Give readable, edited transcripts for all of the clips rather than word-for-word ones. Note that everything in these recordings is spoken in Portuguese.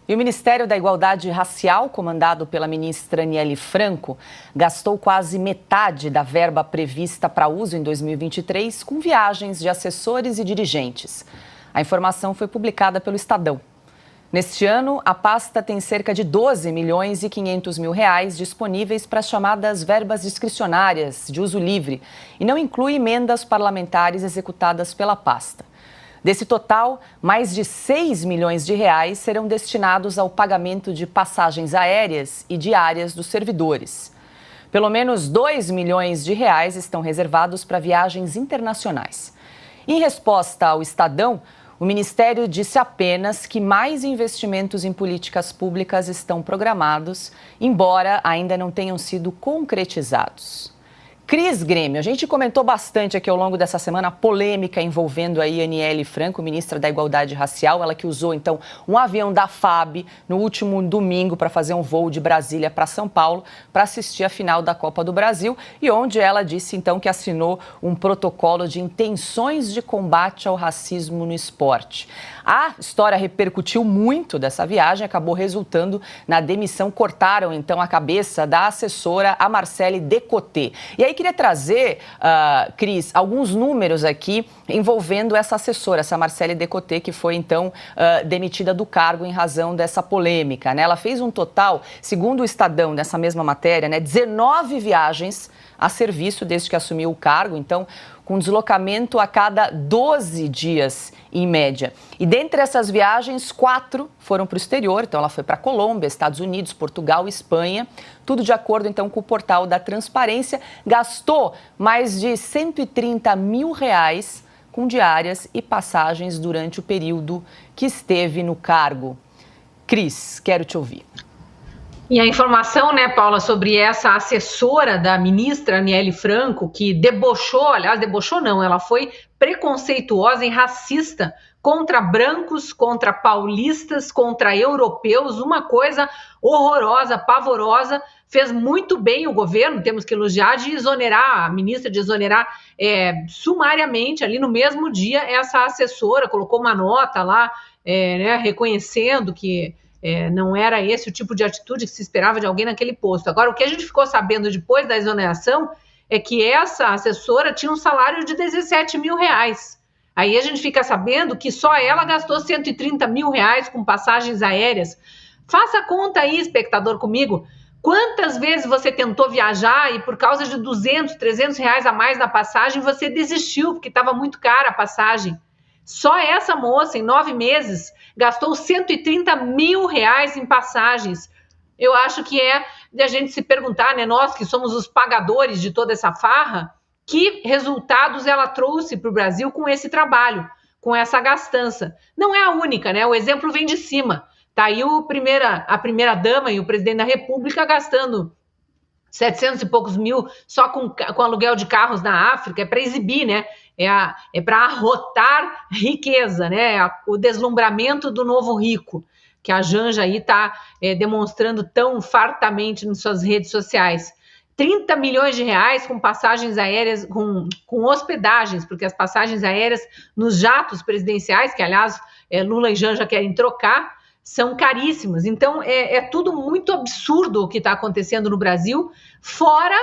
E o Ministério da Igualdade Racial, comandado pela ministra Aniele Franco, gastou quase metade da verba prevista para uso em 2023 com viagens de assessores e dirigentes. A informação foi publicada pelo Estadão. Neste ano, a pasta tem cerca de 12 milhões e 500 mil reais disponíveis para as chamadas verbas discricionárias de uso livre e não inclui emendas parlamentares executadas pela pasta. Desse total, mais de 6 milhões de reais serão destinados ao pagamento de passagens aéreas e diárias dos servidores. Pelo menos 2 milhões de reais estão reservados para viagens internacionais. Em resposta ao Estadão, o Ministério disse apenas que mais investimentos em políticas públicas estão programados, embora ainda não tenham sido concretizados. Cris Grêmio, a gente comentou bastante aqui ao longo dessa semana a polêmica envolvendo aí Aniele Franco, ministra da Igualdade Racial, ela que usou então um avião da FAB no último domingo para fazer um voo de Brasília para São Paulo para assistir a final da Copa do Brasil e onde ela disse então que assinou um protocolo de intenções de combate ao racismo no esporte. A história repercutiu muito dessa viagem, acabou resultando na demissão, cortaram então a cabeça da assessora, a Marcele Decoté. E aí queria trazer, Cris, alguns números aqui envolvendo essa assessora, essa Marcele Decoté, que foi então demitida do cargo em razão dessa polêmica, né? Ela fez um total, segundo o Estadão, nessa mesma matéria, né, 19 viagens a serviço desde que assumiu o cargo, então com deslocamento a cada 12 dias, em média. E dentre essas viagens, 4 foram para o exterior, então ela foi para a Colômbia, Estados Unidos, Portugal e Espanha, tudo de acordo então com o portal da Transparência, gastou mais de 130 mil reais com diárias e passagens durante o período que esteve no cargo. Cris, quero te ouvir. E a informação, né, Paula, sobre essa assessora da ministra Aniele Franco, que debochou, aliás, debochou não, ela foi preconceituosa e racista contra brancos, contra paulistas, contra europeus, uma coisa horrorosa, pavorosa, fez muito bem o governo, temos que elogiar, de exonerar, a ministra de exonerar sumariamente, ali no mesmo dia, essa assessora, colocou uma nota lá, né, reconhecendo que não era esse o tipo de atitude que se esperava de alguém naquele posto. Agora, o que a gente ficou sabendo depois da exoneração é que essa assessora tinha um salário de 17 mil reais. Aí a gente fica sabendo que só ela gastou 130 mil reais com passagens aéreas. Faça a conta aí, espectador, comigo. Quantas vezes você tentou viajar e por causa de 200, 300 reais a mais na passagem, você desistiu porque estava muito cara a passagem? Só essa moça, em 9 meses, gastou 130 mil reais em passagens. Eu acho que é de a gente se perguntar, né, nós que somos os pagadores de toda essa farra, que resultados ela trouxe para o Brasil com esse trabalho, com essa gastança. Não é a única, né? O exemplo vem de cima. Tá aí a primeira-dama e o presidente da República gastando 700 e poucos mil só com aluguel de carros na África, é para exibir, né? É para arrotar riqueza, né? O deslumbramento do novo rico, que a Janja aí está demonstrando tão fartamente nas suas redes sociais. 30 milhões de reais com passagens aéreas, com hospedagens, porque as passagens aéreas nos jatos presidenciais, que aliás Lula e Janja querem trocar, são caríssimas. Então é tudo muito absurdo o que está acontecendo no Brasil, fora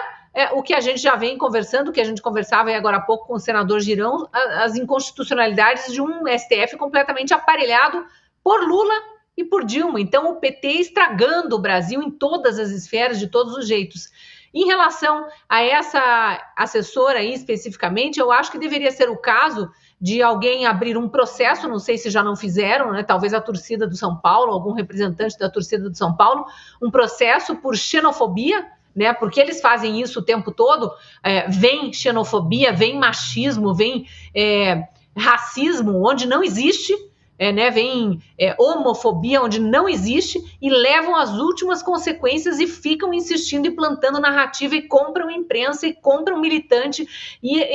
o que a gente já vem conversando, o que a gente conversava aí agora há pouco com o senador Girão, as inconstitucionalidades de um STF completamente aparelhado por Lula e por Dilma. Então o PT estragando o Brasil em todas as esferas, de todos os jeitos. Em relação a essa assessora aí especificamente, eu acho que deveria ser o caso de alguém abrir um processo, não sei se já não fizeram, né? Talvez a torcida do São Paulo, algum representante da torcida do São Paulo, um processo por xenofobia, né? Porque eles fazem isso o tempo todo, vem xenofobia, vem machismo, vem racismo onde não existe, né, vem homofobia onde não existe e levam as últimas consequências e ficam insistindo e plantando narrativa e compram imprensa e compram militante e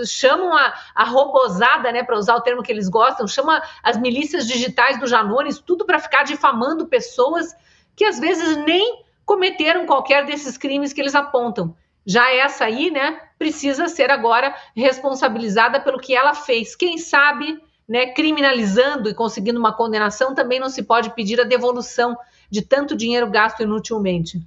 chamam a robozada, né, para usar o termo que eles gostam, chamam as milícias digitais do Janones, tudo para ficar difamando pessoas que às vezes nem cometeram qualquer desses crimes que eles apontam. Já essa aí, né, precisa ser agora responsabilizada pelo que ela fez. Quem sabe né, criminalizando e conseguindo uma condenação, também não se pode pedir a devolução de tanto dinheiro gasto inutilmente.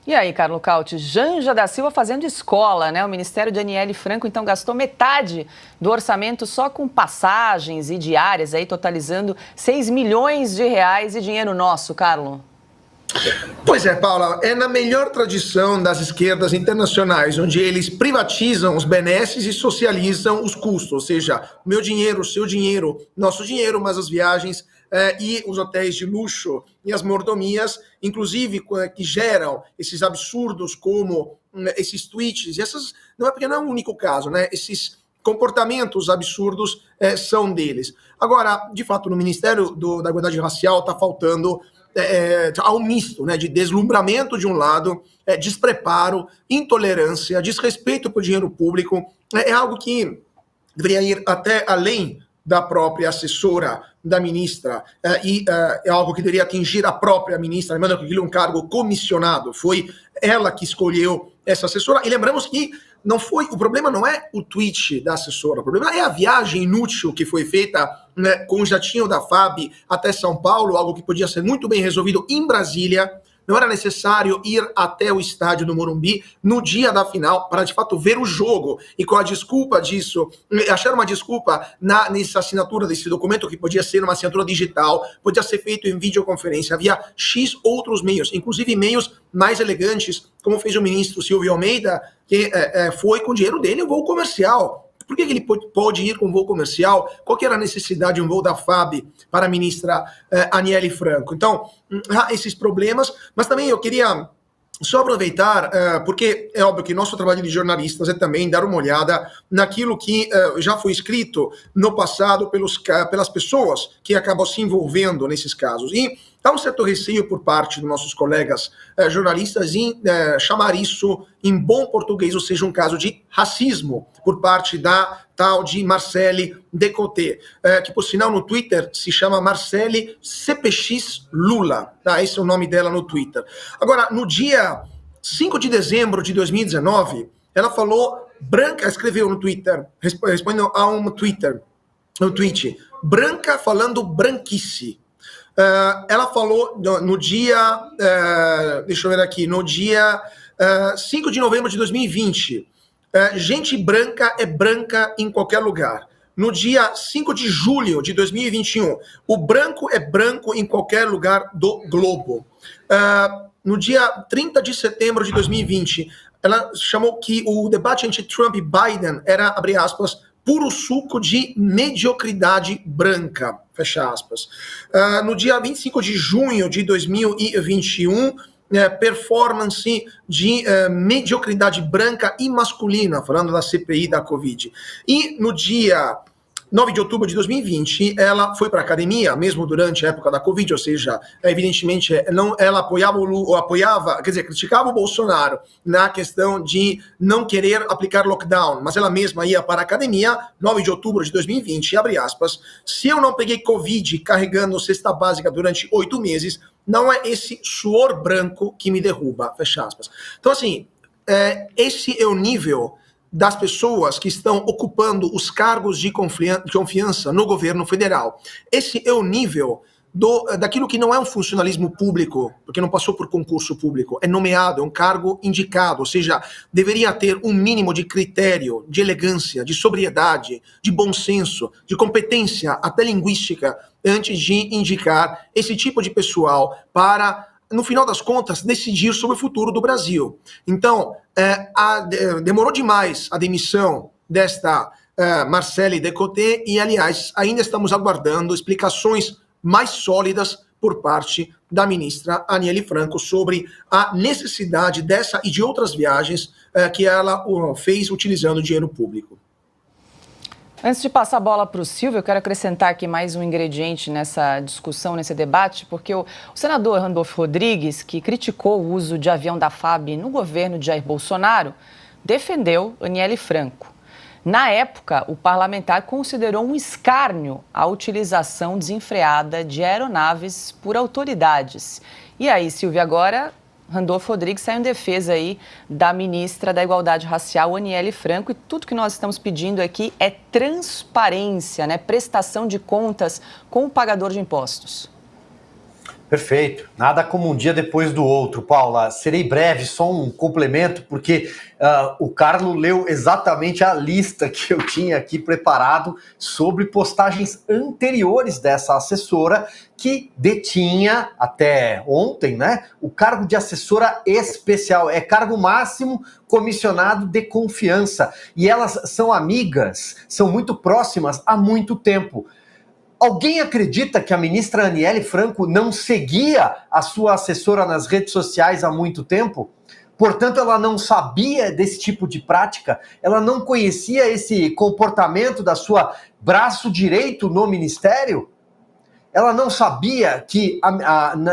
E aí, Carlo Cauti, Janja da Silva fazendo escola, né? O Ministério de Aniele Franco, então, gastou metade do orçamento só com passagens e diárias, aí totalizando 6 milhões de reais e dinheiro nosso, Carlo. Pois é, Paula, é na melhor tradição das esquerdas internacionais, onde eles privatizam os benesses e socializam os custos, ou seja, meu dinheiro, seu dinheiro, nosso dinheiro, mas as viagens e os hotéis de luxo e as mordomias, inclusive que geram esses absurdos como esses tweets, e essas, não é porque não é o único caso, né? Esses comportamentos absurdos são deles. Agora, de fato, no Ministério da Igualdade Racial está faltando há um misto, né, de deslumbramento de um lado, despreparo, intolerância, desrespeito por dinheiro público, é algo que deveria ir até além da própria assessora da ministra, é algo que deveria atingir a própria ministra, lembrando que aquilo é um cargo comissionado, foi ela que escolheu essa assessora, e lembramos que o problema não é o tweet da assessora, o problema é a viagem inútil que foi feita, né, com o jatinho da FAB até São Paulo, algo que podia ser muito bem resolvido em Brasília. Não era necessário ir até o estádio do Morumbi no dia da final para, de fato, ver o jogo. E com a desculpa disso, acharam uma desculpa nessa assinatura desse documento, que podia ser uma assinatura digital, podia ser feito em videoconferência. Havia X outros meios, inclusive meios mais elegantes, como fez o ministro Silvio Almeida, que foi com o dinheiro dele um voo comercial. Por que ele pode ir com um voo comercial? Qual que era a necessidade de um voo da FAB para a ministra Aniele Franco? Então, há esses problemas, mas também eu queria só aproveitar, porque é óbvio que nosso trabalho de jornalistas é também dar uma olhada naquilo que já foi escrito no passado pelas pessoas que acabam se envolvendo nesses casos. E há um certo receio por parte dos nossos colegas jornalistas em chamar isso em bom português, ou seja, um caso de racismo por parte da tal de Marcele Decoté, que por sinal no Twitter se chama Marcele CPX Lula, tá? Esse é o nome dela no Twitter. Agora, no dia 5 de dezembro de 2019, ela falou, escreveu no Twitter, respondendo a um tweet, branca falando branquice. Ela falou no dia, deixa eu ver aqui, no dia 5 de novembro de 2020, gente branca é branca em qualquer lugar. No dia 5 de julho de 2021, o branco é branco em qualquer lugar do globo. No dia 30 de setembro de 2020, ela chamou que o debate entre Trump e Biden era, abre aspas, puro suco de mediocridade branca, fecha aspas. No dia 25 de junho de 2021, performance de mediocridade branca e masculina, falando da CPI da Covid. E no dia 9 de outubro de 2020, ela foi para a academia, mesmo durante a época da Covid, ou seja, evidentemente, ela criticava o Bolsonaro na questão de não querer aplicar lockdown, mas ela mesma ia para a academia, 9 de outubro de 2020, abre aspas, se eu não peguei Covid carregando cesta básica durante 8 meses, não é esse suor branco que me derruba, fecha aspas. Então, assim, esse é o nível das pessoas que estão ocupando os cargos de confiança no governo federal. Esse é o nível daquilo que não é um funcionalismo público, porque não passou por concurso público, é nomeado, é um cargo indicado, ou seja, deveria ter um mínimo de critério, de elegância, de sobriedade, de bom senso, de competência até linguística, antes de indicar esse tipo de pessoal para, no final das contas, decidir sobre o futuro do Brasil. Então, demorou demais a demissão desta Marcele Decoté e, aliás, ainda estamos aguardando explicações mais sólidas por parte da ministra Aniele Franco sobre a necessidade dessa e de outras viagens que ela fez utilizando dinheiro público. Antes de passar a bola para o Silvio, eu quero acrescentar aqui mais um ingrediente nessa discussão, nesse debate, porque o senador Randolfo Rodrigues, que criticou o uso de avião da FAB no governo de Jair Bolsonaro, defendeu Aniele Franco. Na época, o parlamentar considerou um escárnio a utilização desenfreada de aeronaves por autoridades. E aí, Silvio, agora Randolfo Rodrigues saiu em defesa aí da ministra da Igualdade Racial, Aniele Franco, e tudo que nós estamos pedindo aqui é transparência, né? Prestação de contas com o pagador de impostos. Perfeito. Nada como um dia depois do outro, Paula. Serei breve, só um complemento, porque o Carlos leu exatamente a lista que eu tinha aqui preparado sobre postagens anteriores dessa assessora que detinha até ontem, né, o cargo de assessora especial. É cargo máximo comissionado de confiança. E elas são amigas, são muito próximas há muito tempo. Alguém acredita que a ministra Aniele Franco não seguia a sua assessora nas redes sociais há muito tempo? Portanto, ela não sabia desse tipo de prática, ela não conhecia esse comportamento da sua braço direito no ministério? Ela não sabia que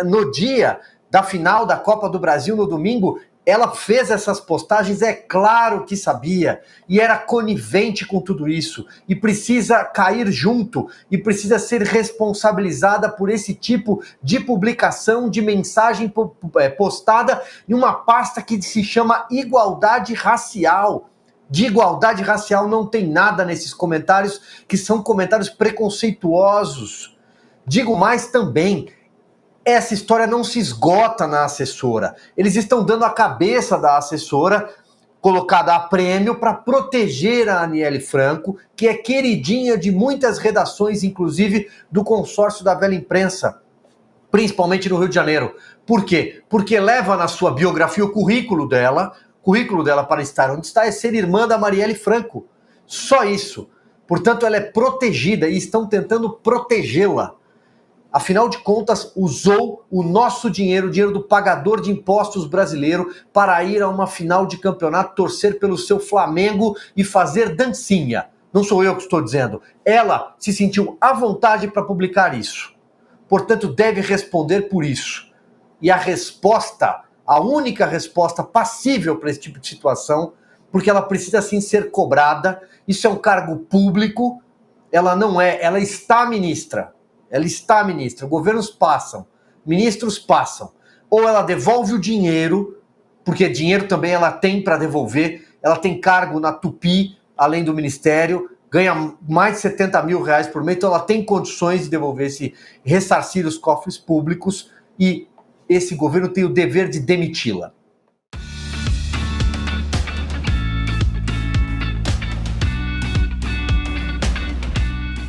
no dia da final da Copa do Brasil, no domingo, ela fez essas postagens? É claro que sabia, e era conivente com tudo isso, e precisa cair junto, e precisa ser responsabilizada por esse tipo de publicação, de mensagem postada em uma pasta que se chama Igualdade Racial. De igualdade racial não tem nada nesses comentários, que são comentários preconceituosos. Digo mais também, essa história não se esgota na assessora. Eles estão dando a cabeça da assessora, colocada a prêmio, para proteger a Aniele Franco, que é queridinha de muitas redações, inclusive do consórcio da velha imprensa, principalmente no Rio de Janeiro. Por quê? Porque leva na sua biografia o currículo dela para estar onde está é ser irmã da Marielle Franco. Só isso. Portanto, ela é protegida e estão tentando protegê-la. Afinal de contas, usou o nosso dinheiro, o dinheiro do pagador de impostos brasileiro, para ir a uma final de campeonato, torcer pelo seu Flamengo e fazer dancinha. Não sou eu que estou dizendo. Ela se sentiu à vontade para publicar isso. Portanto, deve responder por isso. E a resposta, a única resposta passível para esse tipo de situação, porque ela precisa sim ser cobrada, isso é um cargo público, ela está ministra. Ela está ministra, governos passam, ministros passam. Ou ela devolve o dinheiro, porque dinheiro também ela tem para devolver, ela tem cargo na Tupi, além do ministério, ganha mais de 70 mil reais por mês, então ela tem condições de devolver, ressarcir os cofres públicos, e esse governo tem o dever de demiti-la.